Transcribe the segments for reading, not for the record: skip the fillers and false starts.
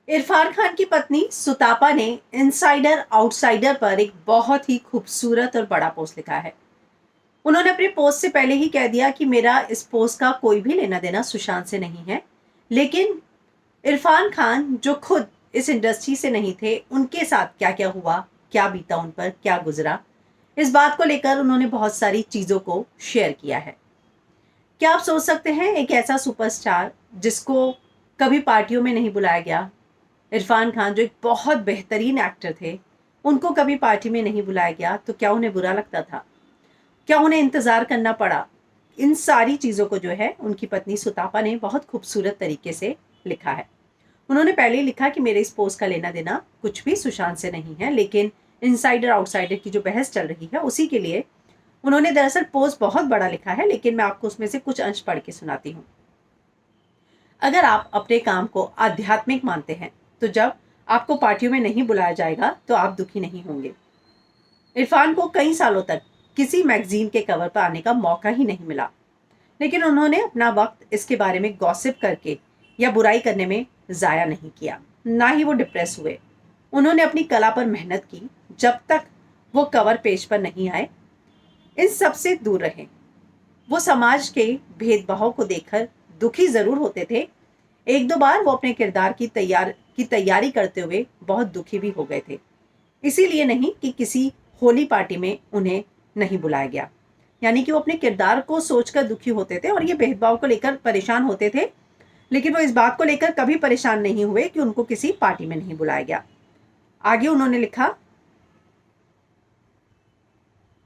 इरफान खान की पत्नी सुतापा ने इनसाइडर आउटसाइडर पर एक बहुत ही खूबसूरत और बड़ा पोस्ट लिखा है। उन्होंने अपने पोस्ट से पहले ही कह दिया कि मेरा इस पोस्ट का कोई भी लेना देना सुशांत से नहीं है। लेकिन इरफान खान जो खुद इस इंडस्ट्री से नहीं थे, उनके साथ क्या क्या हुआ, क्या बीता उन पर, क्या गुजरा, इस बात को लेकर उन्होंने बहुत सारी चीज़ों को शेयर किया है। क्या आप सोच सकते हैं, एक ऐसा सुपरस्टार जिसको कभी पार्टियों में नहीं बुलाया गया, इरफान खान जो एक बहुत बेहतरीन एक्टर थे, उनको कभी पार्टी में नहीं बुलाया गया, तो क्या उन्हें बुरा लगता था? क्या उन्हें इंतज़ार करना पड़ा? इन सारी चीज़ों को जो है उनकी पत्नी सुतापा ने बहुत खूबसूरत तरीके से लिखा है। उन्होंने पहले ही लिखा कि मेरे इस पोस्ट का लेना देना कुछ भी सुशांत से नहीं है, लेकिन इनसाइडर आउटसाइडर की जो बहस चल रही है उसी के लिए उन्होंने दरअसल पोस्ट बहुत बड़ा लिखा है, लेकिन मैं आपको उसमें से कुछ अंश पढ़ के सुनाती हूँ। अगर आप अपने काम को आध्यात्मिक मानते हैं, तो जब आपको पार्टियों में नहीं बुलाया जाएगा तो आप दुखी नहीं होंगे। इरफान को कई सालों तक किसी मैगजीन के कवर पर आने का मौका ही नहीं मिला, लेकिन उन्होंने अपना वक्त इसके बारे में गॉसिप करके या बुराई करने में ज़ाया नहीं किया। ना ही वो डिप्रेस हुए। उन्होंने अपनी कला पर मेहनत की। जब तक वो कवर पेज पर नहीं आए, इन सब से दूर रहे। वो समाज के भेदभाव को देखकर दुखी ज़रूर होते थे। एक दो बार वो अपने किरदार की तैयारी करते हुए बहुत दुखी भी हो गए थे। इसीलिए नहीं कि किसी होली पार्टी में उन्हें नहीं बुलाया गया। यानी कि वो अपने किरदार को सोचकर दुखी होते थे और ये भेदभाव को लेकर परेशान होते थे, लेकिन वो इस बात को लेकर कभी परेशान नहीं हुए कि उनको किसी पार्टी में नहीं बुलाया गया। आगे उन्होंने लिखा,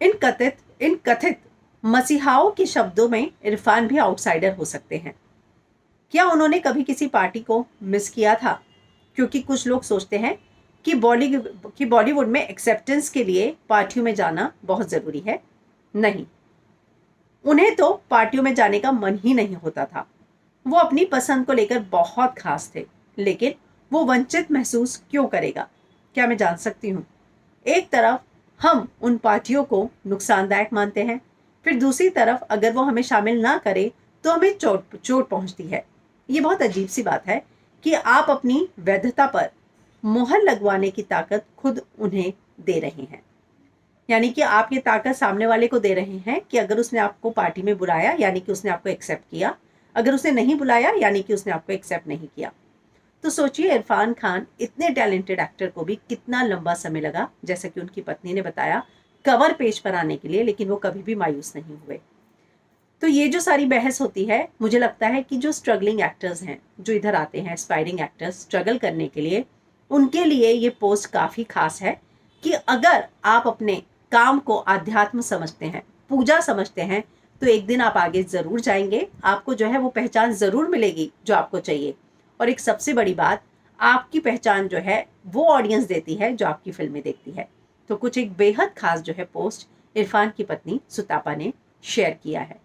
इन कथित मसीहाओं के शब्दों में इरफान भी आउटसाइडर हो सकते हैं। क्या उन्होंने कभी किसी पार्टी को मिस किया था? क्योंकि कुछ लोग सोचते हैं कि बॉलीवुड में एक्सेप्टेंस के लिए पार्टियों में जाना बहुत ज़रूरी है। नहीं, उन्हें तो पार्टियों में जाने का मन ही नहीं होता था। वो अपनी पसंद को लेकर बहुत खास थे, लेकिन वो वंचित महसूस क्यों करेगा? क्या मैं जान सकती हूँ? एक तरफ हम उन पार्टियों को नुकसानदायक मानते हैं, फिर दूसरी तरफ अगर वो हमें शामिल ना करे तो हमें चोट चोट पहुंचती है। ये बहुत अजीब सी बात है कि आप अपनी वैधता पर मुहर लगवाने की ताकत खुद उन्हें दे रहे हैं। यानी कि आप ये ताकत सामने वाले को दे रहे हैं कि अगर उसने आपको पार्टी में बुलाया यानी कि उसने आपको एक्सेप्ट किया, अगर उसने नहीं बुलाया यानी कि उसने आपको एक्सेप्ट नहीं किया। तो सोचिए, इरफान खान इतने टैलेंटेड एक्टर को भी कितना लंबा समय लगा, जैसा कि उनकी पत्नी ने बताया, कवर पेज पर आने के लिए, लेकिन वो कभी भी मायूस नहीं हुए। तो ये जो सारी बहस होती है, मुझे लगता है कि जो स्ट्रगलिंग एक्टर्स हैं, जो इधर आते हैं एस्पायरिंग एक्टर्स स्ट्रगल करने के लिए, उनके लिए ये पोस्ट काफ़ी खास है कि अगर आप अपने काम को आध्यात्म समझते हैं, पूजा समझते हैं, तो एक दिन आप आगे ज़रूर जाएंगे। आपको जो है वो पहचान ज़रूर मिलेगी जो आपको चाहिए। और एक सबसे बड़ी बात, आपकी पहचान जो है वो ऑडियंस देती है जो आपकी फिल्में देखती है। तो कुछ एक बेहद खास जो है पोस्ट इरफान की पत्नी सुतापा ने शेयर किया है।